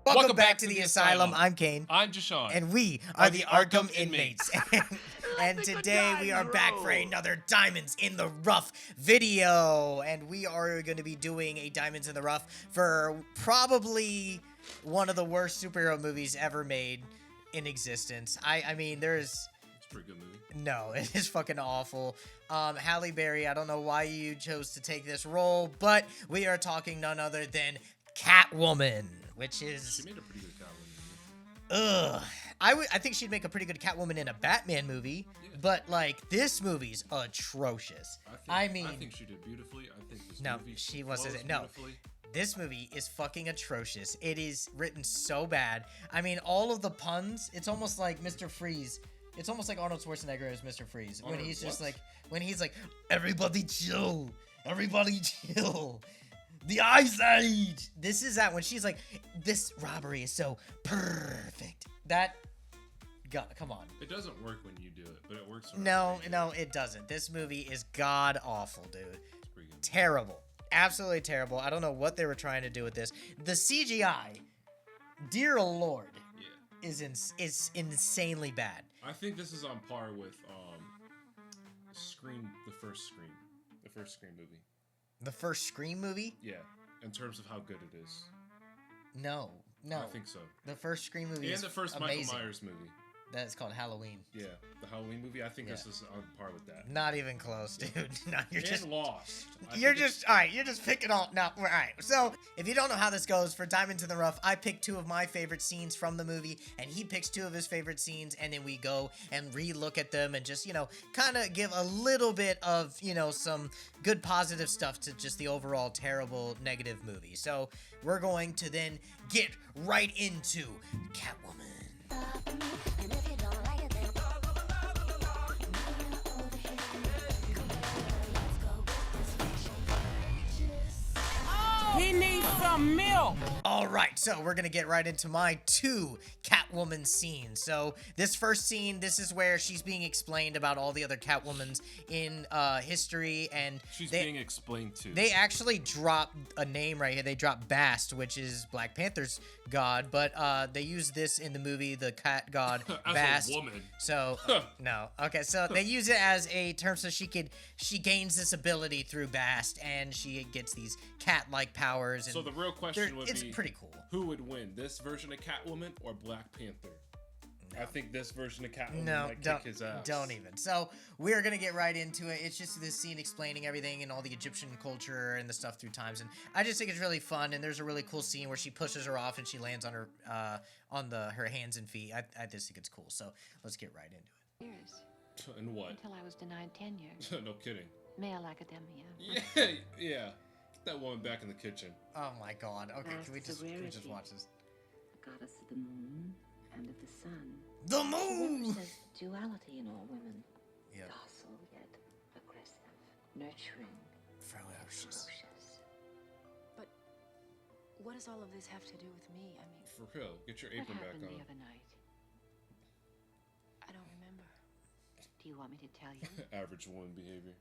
Welcome back to the Asylum. I'm Kane. I'm Jashawn. And we are the Arkham Inmates. And today we are back for another Diamonds in the Rough video. And we are going to be doing a Diamonds in the Rough for probably one of the worst superhero movies ever made in existence. I mean, there's... It's a pretty good movie. No, it is fucking awful. Halle Berry, I don't know why you chose to take this role, but we are talking none other than Catwoman, which is... She made a pretty good Catwoman movie. Ugh. I think she'd make a pretty good Catwoman in a Batman movie, but, like, this movie's atrocious. I think she did beautifully. I think this no, movie she wasn't. No, this movie is fucking atrocious. It is written so bad. I mean, all of the puns, it's almost like Mr. Freeze. It's almost like Arnold Schwarzenegger as Mr. Freeze. When he's just like, everybody chill. Everybody chill. The Ice Age! This is that when she's like, this robbery is so perfect. That, God, come on. It doesn't work when you do it, but it works. No, it doesn't. This movie is god awful, dude. It's pretty good. Terrible. Absolutely terrible. I don't know what they were trying to do with this. The CGI, dear Lord, is insanely bad. I think this is on par with Scream, the first Scream movie. The first Scream movie? Yeah, in terms of how good it is. No. I think so. The first Scream movie is the first amazing. Michael Myers movie. That's called Halloween. Yeah, the Halloween movie. I think this is on par with that. Not even close, dude. No, you're just Lost. You're just all right. You're just picking all. No, all right. So if you don't know how this goes for Diamonds in the Rough, I pick two of my favorite scenes from the movie, and he picks two of his favorite scenes, and then we go and re-look at them and just kind of give a little bit of some good positive stuff to just the overall terrible negative movie. So we're going to then get right into Catwoman. He needs some milk. All right, so we're going to get right into my two Catwoman scenes. So this first scene, this is where she's being explained about all the other Catwomans in history, and she's being explained to. They actually drop a name right here. They drop Bast, which is Black Panther's god, but they use this in the movie, the cat god Bast. As a woman. So no, okay. So they use it as a term, so she gains this ability through Bast, and she gets these cat-like powers. And so the real question would be, it's pretty cool. Who would win, this version of Catwoman or Black Panther? No. I think this version of Catwoman might kick his ass. Don't even. So we're gonna get right into it. It's just this scene explaining everything and all the Egyptian culture and the stuff through times, and I just think it's really fun. And there's a really cool scene where she pushes her off and she lands on her her hands and feet. I just think it's cool. So let's get right into it. Years. And what? Until I was denied tenure. No kidding. Male academia. Yeah. Get that woman back in the kitchen. Oh my God. Okay, can we just watch this? The goddess of the moon and of the sun. The moon! Says duality in all women. Yep. Docile yet aggressive. Nurturing. Ferocious. But what does all of this have to do with me? I mean, For real, get your What apron back happened on. the other night? I don't remember. Do you want me to tell you? Average woman behavior.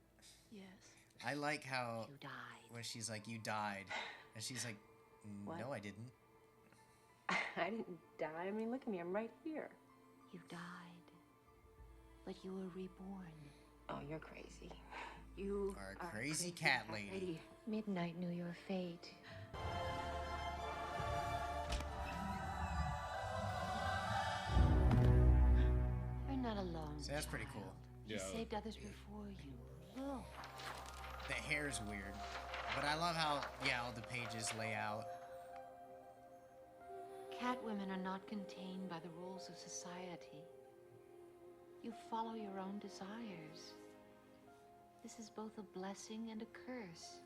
Yes. I like how You died. when she's like, "You died," and she's like, "No, I didn't." I didn't die. I mean, look at me. I'm right here. You died. But you were reborn. Oh, you're crazy. You Are a crazy cat lady. Midnight knew your fate. You're not alone. So that's pretty cool. He Yeah. saved others before you. Look. The hair is weird, but I love how all the pages lay out. Catwomen are not contained by the rules of society. You follow your own desires. This is both a blessing and a curse.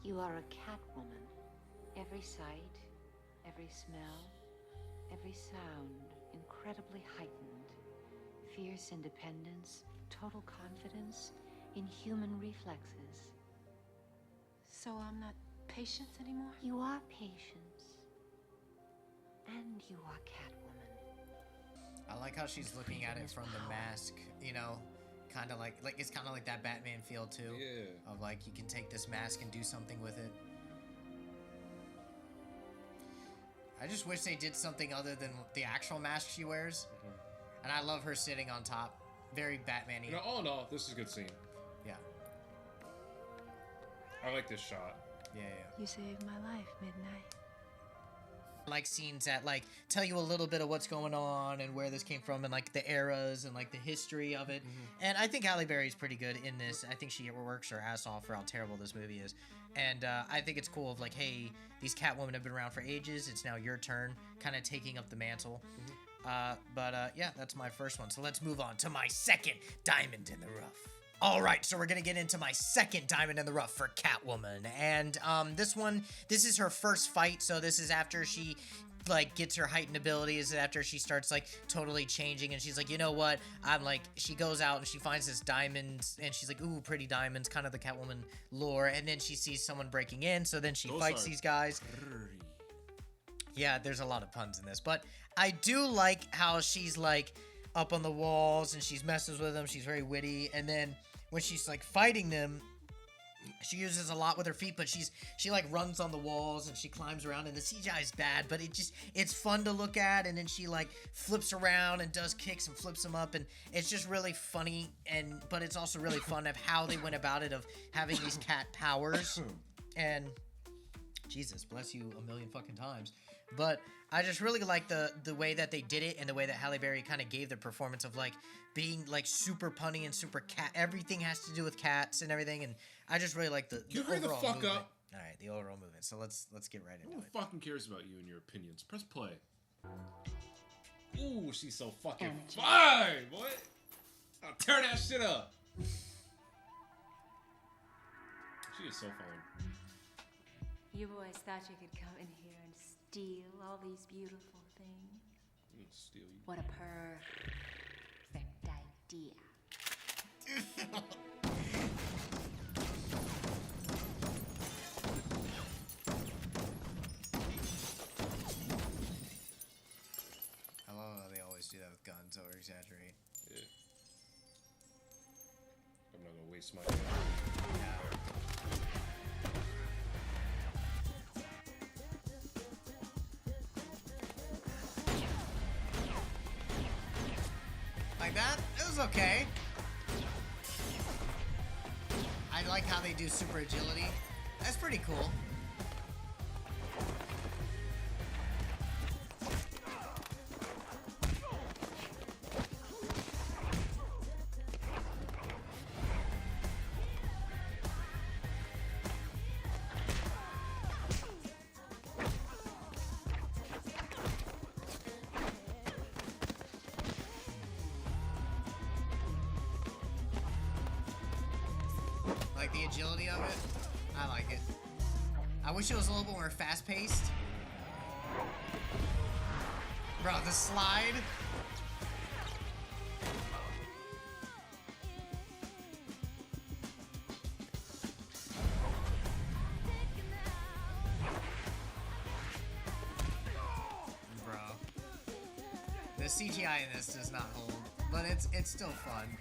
You are a Catwoman. Every sight, every smell, every sound, incredibly heightened. Fierce independence, total confidence, inhuman reflexes. So I'm not Patience anymore? You are Patience. And you are Catwoman. I like how she's looking at it from the mask, you know, kind of like it's kind of like that Batman feel too. Yeah. Of like you can take this mask and do something with it. I just wish they did something other than the actual mask she wears. And I love her sitting on top. Very Batman-y. You know, all in all, this is a good scene. Yeah. I like this shot. Yeah. You saved my life, Midnight. Like scenes that like tell you a little bit of what's going on and where this came from and like the eras and like the history of it. And I think Halle Berry's pretty good in this. I think she works her ass off for how terrible this movie is. And I think it's cool of like, hey, these Catwomen have been around for ages. It's now your turn, kind of taking up the mantle. But yeah, that's my first one. So let's move on to my second diamond in the rough. All right, so we're going to get into my second diamond in the rough for Catwoman. And this is her first fight. So this is after she like gets her heightened abilities, after she starts like totally changing, and she's like, you know what, I'm like, she goes out and she finds this diamond and she's like, ooh, pretty diamonds, kind of the Catwoman lore. And then she sees someone breaking in, so then she fights these guys. Yeah, there's a lot of puns in this, but I do like how she's like up on the walls and she's messes with them. She's very witty. And then when she's like fighting them, she uses a lot with her feet, but she like runs on the walls and she climbs around, and the CGI is bad, but it's fun to look at. And then she like flips around and does kicks and flips them up, and it's just really funny. But it's also really fun of how they went about it, of having these cat powers. And Jesus bless you a million fucking times. But I just really like the way that they did it, and the way that Halle Berry kind of gave the performance of like being like super punny and super cat. Everything has to do with cats and everything, and I just really like the You hurry the fuck movement. up. All right, the overall movement. So let's get right into Who it. fucking cares about you and your opinions? Press play. Ooh, she's so fucking fine, boy. I'll tear that shit up. She is so fine. You boys thought you could come in here and steal all these beautiful things? I'm gonna steal you. What a perfect idea. I love how they always do that with guns, or exaggerate. Yeah. I'm not gonna waste my time. Yeah. Like that? It was okay. I like how they do super agility. That's pretty cool. Like the agility of it. I like it. I wish it was a little bit more fast-paced. Bro, the slide. Bro. The CGI in this does not hold, but it's still fun.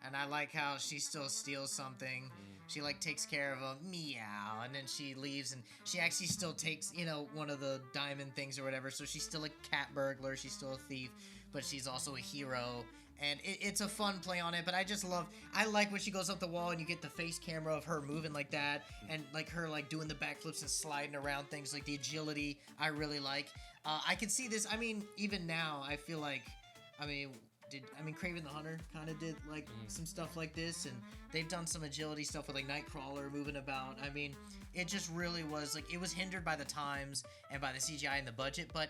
And I like how she still steals something. She like takes care of a meow, and then she leaves, and she actually still takes, you know, one of the diamond things or whatever. So she's still a cat burglar, she's still a thief, but she's also a hero. And it's a fun play on it, but I like when she goes up the wall and you get the face camera of her moving like that, and like her like doing the backflips and sliding around things, like the agility I really like. I can see this, I mean, even now, I feel like, Kraven the Hunter kind of did like some stuff like this, and they've done some agility stuff with like Nightcrawler moving about. I mean, it just really was like, it was hindered by the times and by the CGI and the budget, but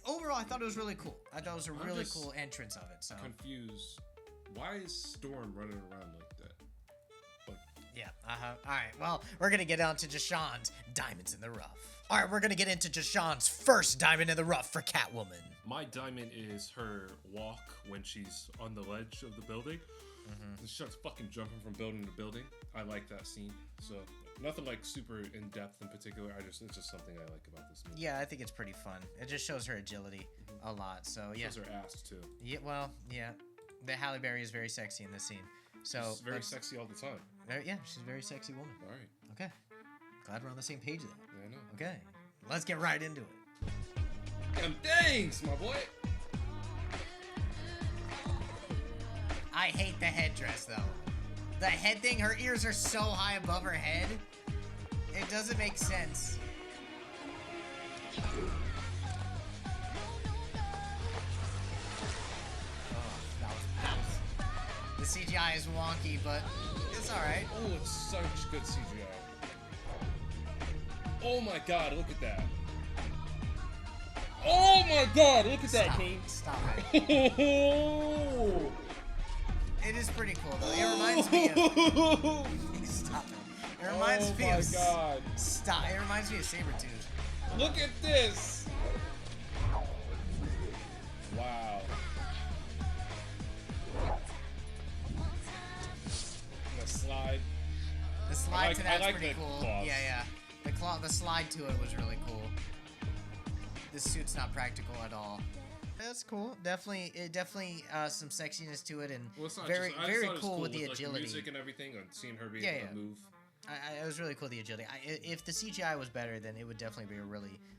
overall I thought it was really cool. I thought it was a really cool entrance of it. So confused. Why is Storm running around like that? Yeah. All right. Well, we're gonna get on to Jashawn's diamonds in the rough. All right, we're gonna get into Jashawn's first diamond in the rough for Catwoman. My diamond is her walk when she's on the ledge of the building. She starts fucking jumping from building to building. I like that scene. So Nothing like super in depth in particular. It's just something I like about this movie. Yeah, I think it's pretty fun. It just shows her agility a lot. So yeah, shows her ass too. Yeah, well, yeah. The Halle Berry is very sexy in this scene. So she's very sexy all the time. Yeah, she's a very sexy woman. All right. Okay. Glad we're on the same page then. Yeah, I know. Okay. Let's get right into it. Thanks, my boy. I hate the headdress though. The head thing, her ears are so high above her head. It doesn't make sense. The CGI is wonky, but it's alright. Oh, it's such good CGI. Oh my god, look at that. Oh my god, look at that, Kane. Stop it. It is pretty cool, though. It reminds me of... Stop it. It reminds me of... Oh my god. Stop. It reminds me of Sabretooth. Look at this. Wow. The slide. The slide to that's like pretty the cool. claws. Yeah. The slide to it was really cool. This suit's not practical at all. That's cool. Definitely some sexiness to it, and Well, it's not very just, I just thought it was cool with the like, agility. music and everything, and seeing her be able to move. It was really cool, the agility. If the CGI was better, then it would definitely be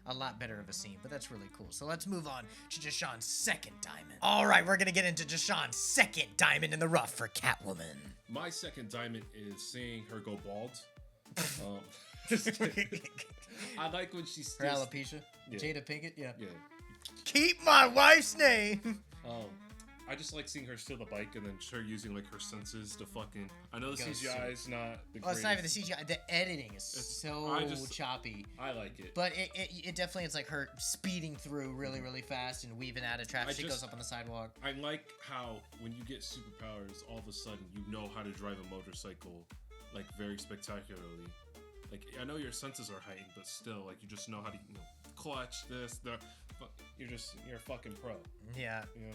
a lot better of a scene. But that's really cool. So let's move on to Deshaun's second diamond. All right, we're gonna get into Deshaun's second diamond in the rough for Catwoman. My second diamond is seeing her go bald. I like when she's Her alopecia. Yeah. Jada Pinkett. Yeah. Yeah. Keep my wife's name. I just like seeing her steal the bike and then her using like her senses to fucking. I know the CGI is not the greatest. It's not even the CGI. The editing is so choppy. I like it, but it definitely is like her speeding through really fast and weaving out of traffic. She goes up on the sidewalk. I like how when you get superpowers, all of a sudden you know how to drive a motorcycle, like very spectacularly. Like I know your senses are heightened, but still, like you just know how to clutch this. You're a fucking pro. Yeah. You know.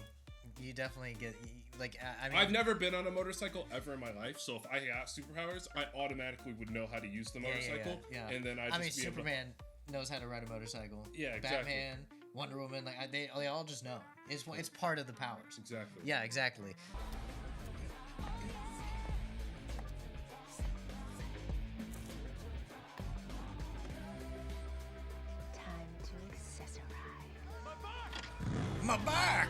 You definitely get like I mean I've never been on a motorcycle ever in my life, so if I got superpowers, I automatically would know how to use the motorcycle. Yeah. And then I mean Superman knows how to ride a motorcycle. Yeah, exactly. Batman, Wonder Woman, like they all just know. It's part of the powers. Exactly. Yeah, exactly. Time to accessorize. My back!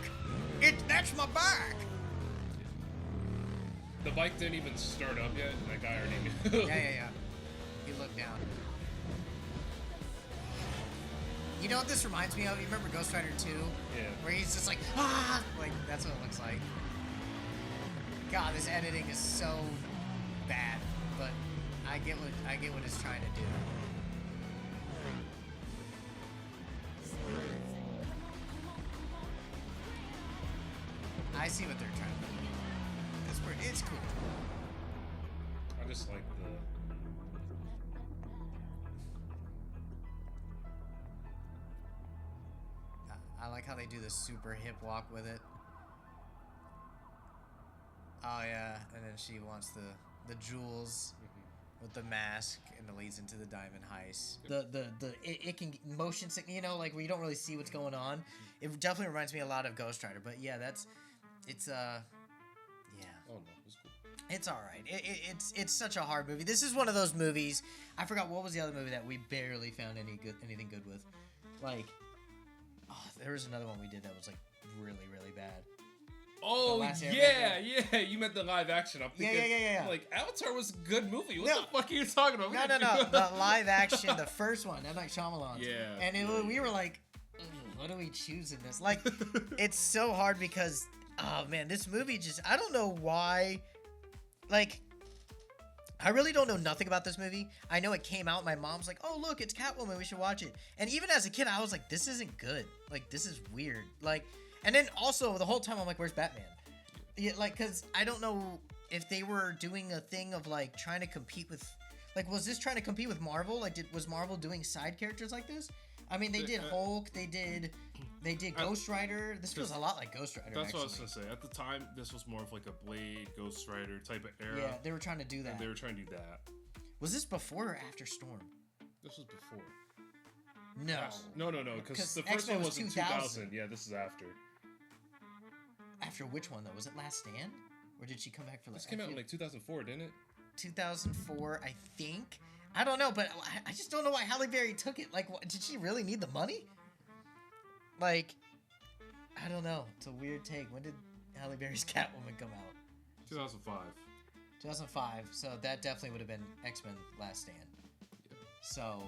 That's my back! The bike didn't even start up yet, and that guy already knew. Yeah. He looked down. You know what this reminds me of? You remember Ghost Rider 2? Yeah. Where he's just like, ah! Like, that's what it looks like. God, this editing is so bad, but I get what it's trying to do. I see what they're trying to do. It's cool. I just like the. I like how they do the super hip walk with it. Oh yeah, and then she wants the jewels with the mask, and it leads into the diamond heist. It can motion sick, like where you don't really see what's going on. It definitely reminds me a lot of Ghost Rider, but yeah, it's yeah. Oh no, it's cool. It's all right. It's such a hard movie. This is one of those movies. I forgot what was the other movie that we barely found anything good with. Like, there was another one we did that was like really bad. Oh yeah. You meant the live action. I'm thinking, yeah. Like Avatar was a good movie. What the fuck are you talking about? No. The live action, the first one, M. Night Shyamalan. Yeah. And we were like, what do we choose in this? Like, it's so hard because, oh man, this movie just, I don't know why. Like, I really don't know nothing about this movie. I know it came out. My mom's like, oh, look, it's Catwoman. We should watch it. And even as a kid, I was like, this isn't good. Like, this is weird. Like, and then also the whole time I'm like, where's Batman? Yeah, like, because I don't know if they were doing a thing of like trying to compete with, like, was this trying to compete with Marvel? Like, was Marvel doing side characters like this? I mean, they did Hulk. They did Ghost Rider. This feels a lot like Ghost Rider. That's what I was gonna say. At the time, this was more of like a Blade, Ghost Rider type of era. Yeah, they were trying to do that. And they were trying to do that. Was this before or after Storm? This was before. No. No, because the first X-Men one was was in 2000. Yeah, this is after. After which one though? Was it Last Stand, or did she come back for like? This came out in like 2004, didn't it? 2004, I think. I don't know, but I just don't know why Halle Berry took it. Like, did she really need the money? Like, I don't know. It's a weird take. When did Halle Berry's Catwoman come out? 2005. 2005. So that definitely would have been X-Men Last Stand. Yeah. So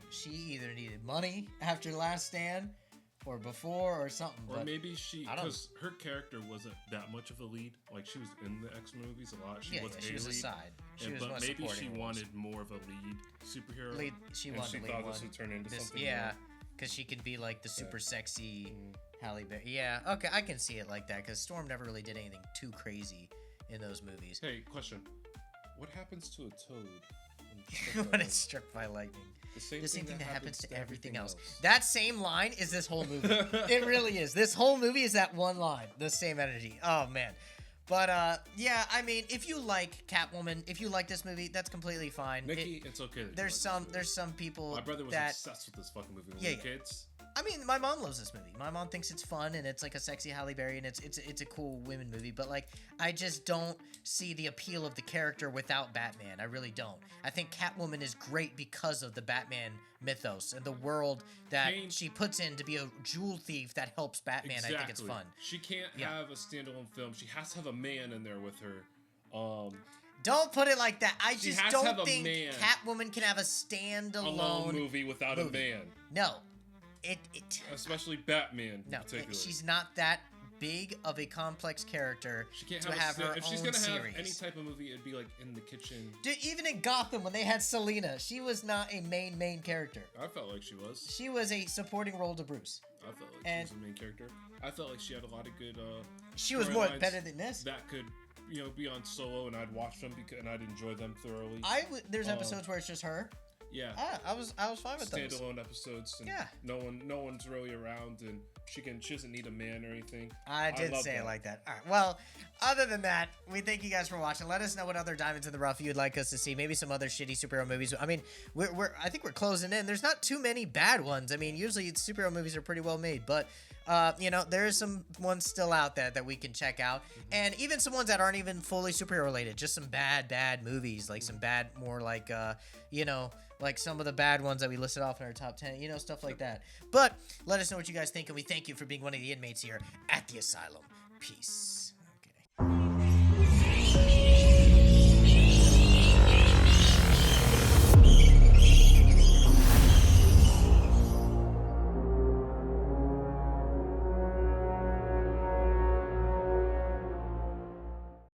she either needed money after Last Stand, or before, or something. Or but maybe because her character wasn't that much of a lead. Like, she was in the X-Men movies a lot. She was a lead. side. But maybe she wanted more of a lead superhero. She and wanted she to thought lead this would turn into something. Yeah, because she could be like the super sexy Halle Berry. Yeah, okay, I can see it like that, because Storm never really did anything too crazy in those movies. Hey, question. What happens to a toad when it's struck by lightning? The same thing that happens to everything else. That same line is this whole movie. It really is. This whole movie is that one line. The same energy. Oh, man. But, yeah, I mean, if you like Catwoman, if you like this movie, that's completely fine. Nikki, it's okay. There's some people. My brother was obsessed with this fucking movie when we were kids. I mean, my mom loves this movie. My mom thinks it's fun, and it's like a sexy Halle Berry, and it's a cool women movie. But like, I just don't see the appeal of the character without Batman. I really don't. I think Catwoman is great because of the Batman mythos and the world that she puts in to be a jewel thief that helps Batman. Exactly. I think it's fun. She can't have a standalone film. She has to have a man in there with her. Don't put it like that. I just don't think man. Catwoman can have a standalone movie without a man. No. Especially Batman. No, particularly. she's not that big of a complex character she can't to have her if own she's gonna series. have any type of movie, it'd be like in the kitchen. Dude, even in Gotham when they had Selina, she was not a main character. I felt like she was. She was a supporting role to Bruce. I felt like she was a main character. I felt like she had a lot of good. She was more better than this. That could, be on Solo, and I'd watch them and I'd enjoy them thoroughly. There's episodes where it's just her. Yeah, I was fine with those standalone episodes. And no one's really around, and she doesn't need a man or anything. I didn't say it like that. All right. Well, other than that, we thank you guys for watching. Let us know what other diamonds in the rough you'd like us to see. Maybe some other shitty superhero movies. I mean, I think we're closing in. There's not too many bad ones. I mean, usually superhero movies are pretty well made, but there are some ones still out there that we can check out, and even some ones that aren't even fully superhero related. Just some bad movies, like some bad, more like like some of the bad ones that we listed off in our top 10, stuff like that. But let us know what you guys think, and we thank you for being one of the inmates here at the Asylum. Peace.